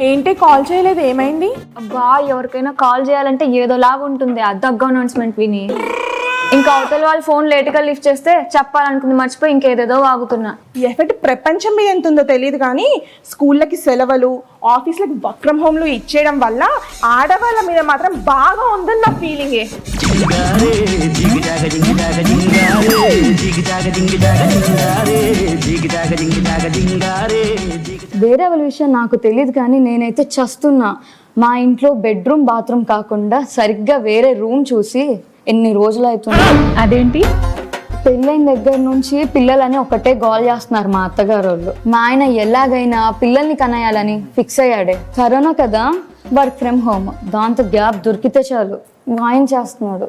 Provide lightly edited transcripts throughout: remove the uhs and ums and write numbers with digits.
ఏంటి కాల్ చేయలేదు, ఏమైంది? అబ్బా ఎవరికైనా కాల్ చేయాలంటే ఏదోలాగా ఉంటుంది ఆ దగ్గ అనౌన్స్మెంట్ విని. ఇంకా అవతల వాళ్ళు ఫోన్ లేట్గా లిఫ్ట్ చేస్తే చెప్పాలనుకుంది మర్చిపోయి ఇంకేదేదో వాగుతున్నా. ఎఫెక్ట్ ప్రపంచం మీద ఎంత ఉందో తెలియదు కానీ స్కూళ్ళకి సెలవులు, ఆఫీస్లకి వర్క్ ఫ్రమ్ హోమ్లు ఇచ్చేయడం వల్ల ఆడవాళ్ళ మీద మాత్రం బాగా ఉందని నా ఫీలింగే. వేరే వాళ్ళ విషయం నాకు తెలియదు కానీ నేనైతే చస్తున్నా. మా ఇంట్లో బెడ్రూమ్ బాత్రూమ్ కాకుండా సరిగ్గా వేరే రూమ్ చూసి ఎన్ని రోజులు అవుతుంది. అదేంటి? పెళ్ళైన దగ్గర నుంచి పిల్లలని ఒకటే గోల్ చేస్తున్నారు మా అత్తగారు వాళ్ళు. మా ఆయన ఎలాగైనా పిల్లల్ని కనేయాలని ఫిక్స్ అయ్యాడే. కరోనా కదా, వర్క్ ఫ్రమ్ హోమ్, దాంతో గ్యాప్ దొరికితే చాలు ఆయన చేస్తున్నాడు.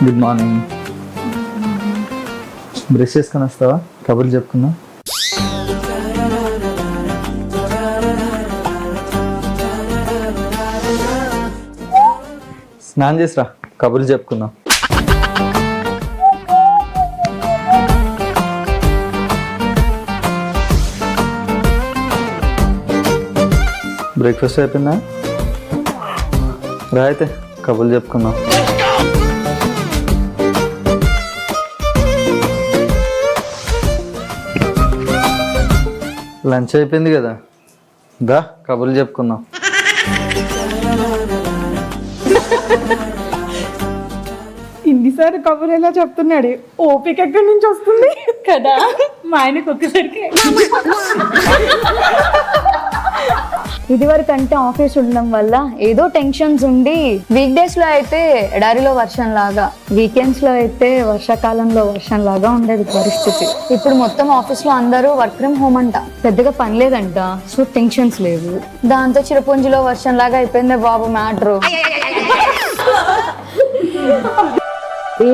Good morning. బ్రష్ చేసుకొని వస్తావా? కబుర్లు చెప్పుకున్నా. స్నానం చేసిరా, కబుర్లు చెప్పుకుందాం. బ్రేక్ఫాస్ట్ అయిపోయిందా? రా అయితే కబుర్లు చెప్పుకుందాం. లంచ్ అయిపోయింది కదా, దా కబుర్లు చెప్పుకుందాం. ఇన్నిసార్లు కబుర్లు ఎలా చెప్తున్నాడు, ఓపిక ఎక్కడి నుంచి వస్తుంది కదా మా ఆయనకు ఒక్కసారికి. ఇదివరకు అంటే ఆఫీస్ ఉండడం వల్ల ఏదో టెన్షన్స్ ఉండి వీక్ డేస్ లో అయితే ఎడారిలో వర్షం లాగా, వీకెండ్స్ లో అయితే వర్షాకాలంలో వర్షం లాగా ఉండేది పరిస్థితి. ఇప్పుడు మొత్తం ఆఫీస్ లో అందరూ వర్క్ ఫ్రమ్ హోమ్ అంట, పెద్దగా పని లేదంట, సో టెన్షన్స్ లేవు. దాంతో చిరపుంజిలో వర్షం లాగా అయిపోయిందే బాబు మ్యాటరు.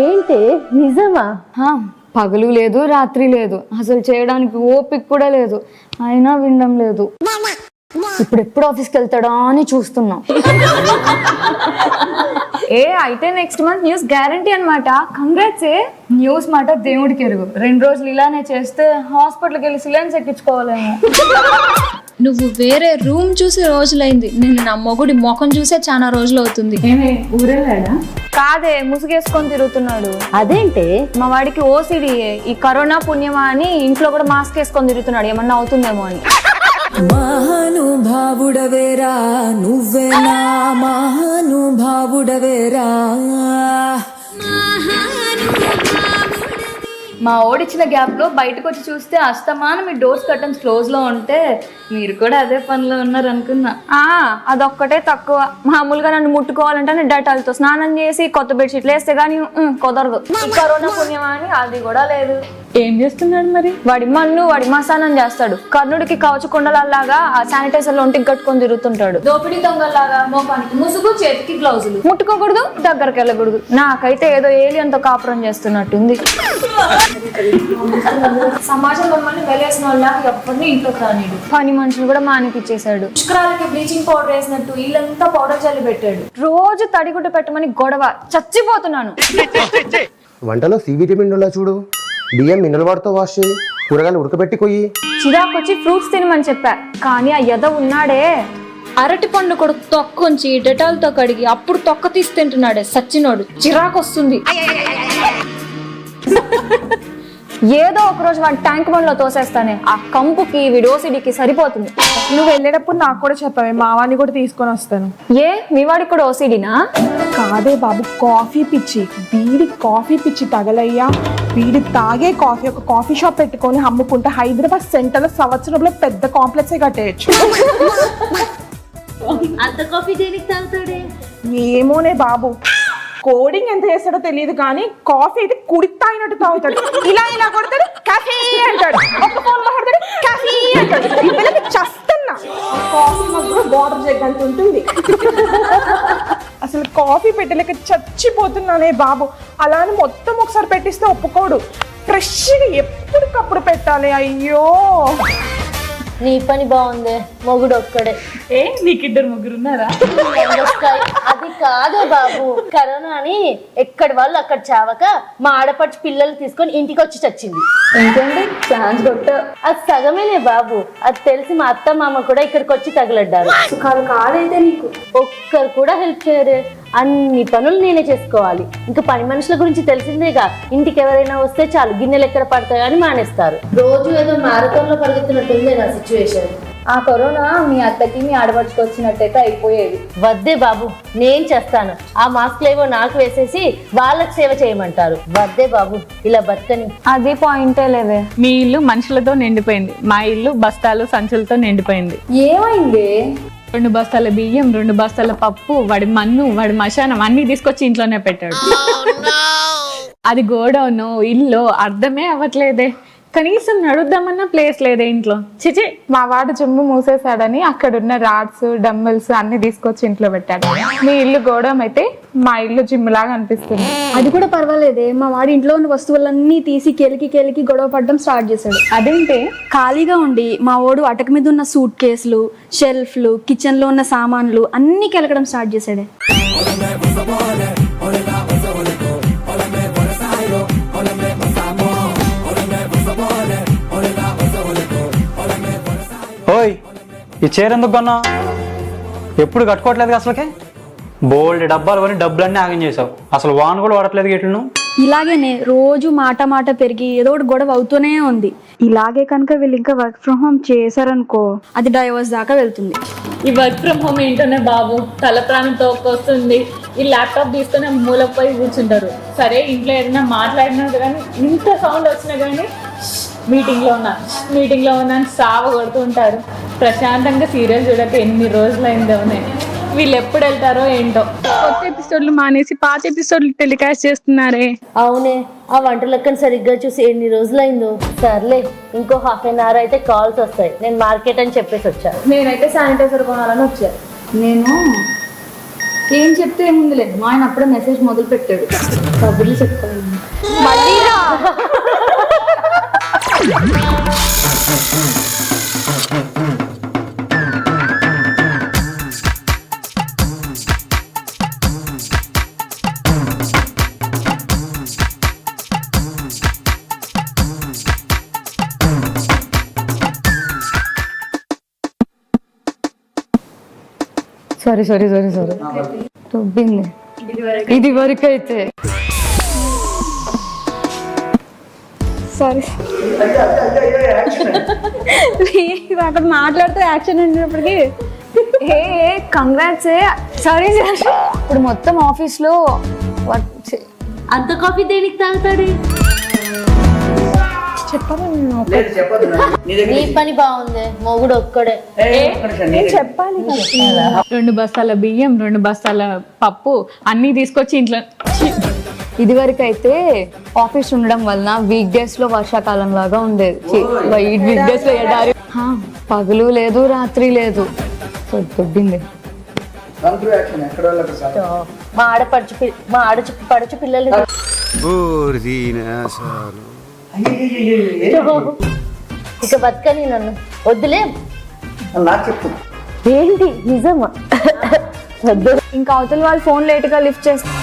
ఏంటి నిజమా? పగలు లేదు రాత్రి లేదు, అసలు చేయడానికి ఓపిక కూడా లేదు, అయినా వినడం లేదు. ఇప్పుడు ఎప్పుడు ఆఫీస్కి వెళ్తాడా అని చూస్తున్నాం. అయితే నెక్స్ట్ మంత్ న్యూస్ గ్యారంటీ అనమాట. కంగ్రాట్స్. న్యూస్ మాట దేవుడికి ఎరుగు. 2 రోజులు ఇలానే చేస్తే హాస్పిటల్కి వెళ్ళి సిలిండర్స్ ఎక్కించుకోవాలేమో. నువ్వు వేరే రూమ్ చూసి రోజులైంది, నేను నా మొగుడి ముఖం చూసే చాలా రోజులు అవుతుంది. ఊరెళ్ళాడా? కాదే, ముసుగేసుకొని తిరుగుతున్నాడు. అదేంటి? మా వాడికి ఓసిడి, ఈ కరోనా పుణ్యమా అని ఇంట్లో కూడా మాస్క్ వేసుకొని తిరుగుతున్నాడు, ఏమన్నా అవుతుందేమో అని. మహానుభావుడవేరా నువ్వేనా, మహానుభావుడవేరా. మా ఓడిచ్చిన గ్యాప్ లో బయటకు వచ్చి చూస్తే అస్తమానం మీ డోర్స్ కర్టన్స్ క్లోజ్ లో ఉంటే మీరు కూడా అదే పనిలో ఉన్నారు అనుకున్నా. అదొక్కటే తక్కువ. మామూలుగా నన్ను ముట్టుకోవాలంటే నేను డటాల్తో స్నానం చేసి కొత్త బెడ్షీట్లు వేస్తే గానీ కుదరదు. కరోనా పుణ్యమా అని అది కూడా లేదు. ఏం చేస్తున్నాడు మరి? వాడి మసానం చేస్తాడు. కర్ణుడికి కవచ కుండలలాగా ఆ శానిటైజర్ లో ఒంటికి కట్టుకొని తిరుగుతుంటాడు. దోపిడీ దొంగల్లాగా మోపానికి ముసుగు, చేతికి గ్లౌజులు. ముట్టుకోకూడదు, దగ్గరకు వెళ్ళకూడదు. నాకైతే ఏదో ఏలియన్తో కాపురం చేస్తున్నట్టుంది. సమాజం మమ్మల్ని వెలేసిన వాళ్ళ ఎవరిని ఇంట్లోకి రానిడు. పని మనుషులు కూడా మానిపిచ్చేశాడు. పుష్కరాలకి బ్లీచింగ్ పౌడర్ వేసినట్టు ఇల్లంతా పౌడర్ చల్లి పెట్టాడు. రోజు తడిగుడ్డ పెట్టమని గొడవ, చచ్చిపోతున్నాను. వంటలో సి విటమిన్ ఉన్నా చూడు, బియ్యం మినరల్ వాటర్తో వాష్ చేయి, కూరగాయలు ఉడకబెట్టి కొయ్యి. చిరాకొచ్చి ఫ్రూట్స్ తినమని చెప్పా, కానీ ఆ యద ఉన్నాడే, అరటి పండు కూడా తొక్కొంచి డెటాల్తో కడిగి అప్పుడు తొక్క తీసి తింటున్నాడే సచ్చినోడు. చిరాకు వస్తుంది. ఏదో ఒక రోజు వాడి ట్యాంక్ బండ్లో తోసేస్తానే, ఆ కంపుకి విడోసిడికి సరిపోతుంది. నువ్వు వెళ్ళేటప్పుడు నాకు కూడా చెప్పవే, మా వాడిని కూడా తీసుకొని వస్తాను. మీ వాడికి కూడా ఓసిడినా? కాదే బాబు, కాఫీ పిచ్చి. వీడి కాఫీ పిచ్చి తగలయ్యా. వీడి తాగే కాఫీ ఒక కాఫీ షాప్ పెట్టుకొని అమ్ముకుంటే హైదరాబాద్ సెంటర్ లో సంవత్సరంలో పెద్ద కాంప్లెక్సే కట్టేయచ్చు. అంత కాఫీ దేనికి తాగుతాడే? ఏమోనే బాబు, కోడింగ్ ఎంత చేస్తాడో తెలియదు కానీ కాఫీ అయితే కుడికి తాగినట్టు తాగుతాడు. ఇలా కొడతాడు, కాఫీ అంటాడు. ఒక్క ఫోన్ మాట్లాడతాడు, కాఫీ అంటాడు. పిల్లలకి చస్తున్నా. కాఫీ మాకు బార్డర్ జగ్ అంత ఉంటుంది. అసలు కాఫీ పెట్టలేక చచ్చిపోతున్నానే బాబు. అలా అని మొత్తం ఒకసారి పెట్టిస్తే ఒప్పుకోడు. ఫ్రెష్గా ఎప్పటికప్పుడు పెట్టాలి. అయ్యో నీ పని బాగుంది, మొగుడు ఒక్కడే. నీకిద్దరు ముగ్గురు ఉన్నారా? లంగస్కాయ్. అది కాదే బాబు, కరోనా అని ఎక్కడి వాళ్ళు అక్కడ చావక మా ఆడపడుచు పిల్లలు తీసుకొని ఇంటికి వచ్చి చచ్చింది. ఇంకేంటి ఛాన్స్ కొట్ట. అది సగమేనే బాబు, అది తెలిసి మా అత్త మామ కూడా ఇక్కడికి వచ్చి తగలడ్డారు. కాదైతే నీకు ఒక్కరు కూడా హెల్ప్ చేయరే, అన్ని పనులు నేనే చేసుకోవాలి. ఇంకా పని మనుషుల గురించి తెలిసిందేగా, ఇంటికి ఎవరైనా వస్తే చాలు గిన్నెలు ఎక్కడ పడతాయని మానేస్తారు. రోజు ఏదో మ్యారథాన్ లో పరిగెత్తినట్టుంది నా సిచ్యువేషన్. ఆ కరోనా మీ అత్తకి మీ ఆడపడుచుకు వచ్చినట్టయితే అయిపోయేది. వద్దే బాబు, నేను చేస్తాను. ఆ మాస్క్లు ఏవో నాకు వేసేసి వాళ్ళకి సేవ చేయమంటారు. వద్దే బాబు, ఇలా బతకని. అది పాయింటే లేవే. మీ ఇల్లు మనుషులతో నిండిపోయింది, మా ఇల్లు బస్తాలు సంచులతో నిండిపోయింది. ఏమైంది? 2 బస్తాల బియ్యం, 2 బస్తాల పప్పు, వాడి మన్ను, వాడి మశానం అన్ని తీసుకొచ్చి ఇంట్లోనే పెట్టాడు. అది గోడౌను ఇల్లు అర్థమే అవ్వట్లేదే. కనీసం నడుద్దామన్న ప్లేస్ లేదే ఇంట్లో. చిచి, మా వాడు జిమ్ మూసేశాడని అక్కడున్న రాడ్స్ డంబెల్స్ అన్ని తీసుకొచ్చి ఇంట్లో పెట్టాడు. మీ ఇల్లు గోడం అయితే మా ఇల్లు జిమ్ లాగా అనిపిస్తుంది. అది కూడా పర్వాలేదే, మా వాడి ఇంట్లో ఉన్న వస్తువులన్నీ తీసి కెలికి గొడవ పడడం స్టార్ట్ చేశాడు. అదేంటి? ఖాళీగా ఉండి మా వాడు అటక మీద ఉన్న సూట్ కేసులు, షెల్ఫ్లు, కిచెన్ లో ఉన్న సామాన్లు అన్ని కెలకడం స్టార్ట్ చేశాడే. ఓయ్, ఈ చీర ఎందుకు కొన్నా? ఎప్పుడు కట్టుకోవట్లేదు అసలుకే. బోల్డ్ డబ్బాలు కొని డబ్బులన్నీ ఆగం చేసావు. అసలు వాన్ కూడా వాడట్లేదు గేట్లను. ఇలాగేనే రోజు మాట పెరిగి ఏదో ఒకటి గొడవ అవుతూనే ఉంది. ఇలాగే కనుక వీళ్ళు ఇంకా వర్క్ ఫ్రమ్ హోమ్ చేశారనుకో, అది డైవర్స్ దాకా వెళ్తుంది. ఈ వర్క్ ఫ్రమ్ హోమ్ ఏంటనే బాబు, తల ప్రాణం తోకొస్తుంది. ఈ ల్యాప్టాప్ తీసుకొని మూలపై కూర్చుంటారు. సరే, ఇంట్లో ఏదైనా మాట్లాడినా కానీ ఇంత సౌండ్ వచ్చినా కానీ మీటింగ్లో ఉన్నా సావ కొడుతూ ఉంటారు. ప్రశాంతంగా సీరియల్ చూడక ఎన్ని రోజులైందో. వీళ్ళు ఎప్పుడు వెళ్తారో ఏంటో. కొత్త ఎపిసోడ్లు మానేసి పాత ఎపిసోడ్లు టెలికాస్ట్ చేస్తున్నారే. అవునే, ఆ వంట లెక్కను సరిగ్గా చూసి ఎన్ని రోజులైందో. సర్లే, ఇంకో ½ an hour అయితే కాల్స్ వస్తాయి. నేను మార్కెట్ అని చెప్పేసి వచ్చా. నేనైతే శానిటైజర్ కొనాలని వచ్చా. నేను ఏం చెప్తే ఏముందిలే, మా ఆయన అప్పుడే మెసేజ్ మొదలు పెట్టాడు. కబుర్లు చెప్తాను. సారీ తొబ్బింది ఇది వరకు అయితే. సారీ, అక్కడ మాట్లాడితే యాక్షన్ ఉండేటప్పటికి కంగ్రాట్స్. సారీ. ఇప్పుడు మొత్తం ఆఫీస్ లో అంత కాఫీ దేనికి తాగుతాడు? నీ పని బాగుంది, మొగుడు ఒక్కడే. నేను చెప్పాలి. 2 బస్తాల బియ్యం, 2 బస్తాల పప్పు అన్ని తీసుకొచ్చి ఇంట్లో. ఇది వరకు అయితే ఆఫీస్ ఉండడం వలన వీక్ డేస్ లో వర్షాకాలం లాగా ఉండేది. వీక్ డేస్ లో ఎడారి, పగలు లేదు రాత్రి లేదు. దొబ్బింది. మా ఆడపడుచు పిల్లలు ఇక బతకని నన్ను వద్దులే. ఏంటి నిజమా? ఇంకా అవతల వాళ్ళు ఫోన్ లేట్ గా లిఫ్ట్ చేస్తారు.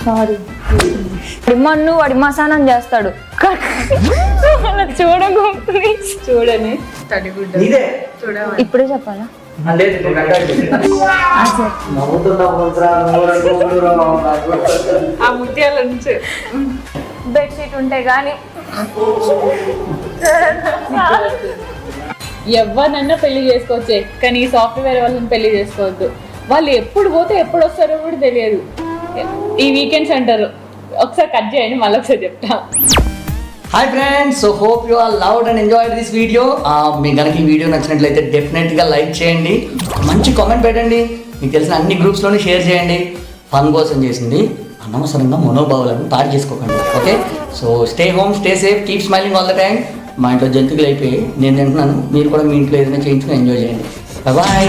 సారీ. మన్ను వాడి మసానం చేస్తాడు. చూడని ఇప్పుడే చెప్పాలా? ఆ ముత్యాల నుంచి బెడ్షీట్ ఉంటే గానీ ఎవరినన్నా పెళ్లి చేసుకోవచ్చే, కానీ ఈ సాఫ్ట్వేర్ వాళ్ళని పెళ్లి చేసుకోవద్దు. వాళ్ళు ఎప్పుడు పోతే ఎప్పుడు వస్తారో కూడా తెలియదు. ఈ వీకెండ్స్ అంటారు. ఒకసారి కట్ చేయండి, మళ్ళీ ఒకసారి చెప్తా. Hi friends, so hope you all loved and enjoyed this video. మీకు కనుక ఈ వీడియో నచ్చినట్లయితే డెఫినెట్గా లైక్ చేయండి, మంచి కామెంట్ పెట్టండి, మీకు తెలిసిన అన్ని గ్రూప్స్లోనే షేర్ చేయండి. ఫన్ కోసం చేసింది, అనవసరంగా మనోభావాలను పాడు చేసుకోకండి. Okay, so stay home, stay safe, keep smiling all the time. మా ఇంట్లో జంతువులు అయిపోయి నేను తింటున్నాను, మీరు కూడా మీ ఇంట్లో ఏదైనా చేయించుకుని ఎంజాయ్ చేయండి. బాయ్.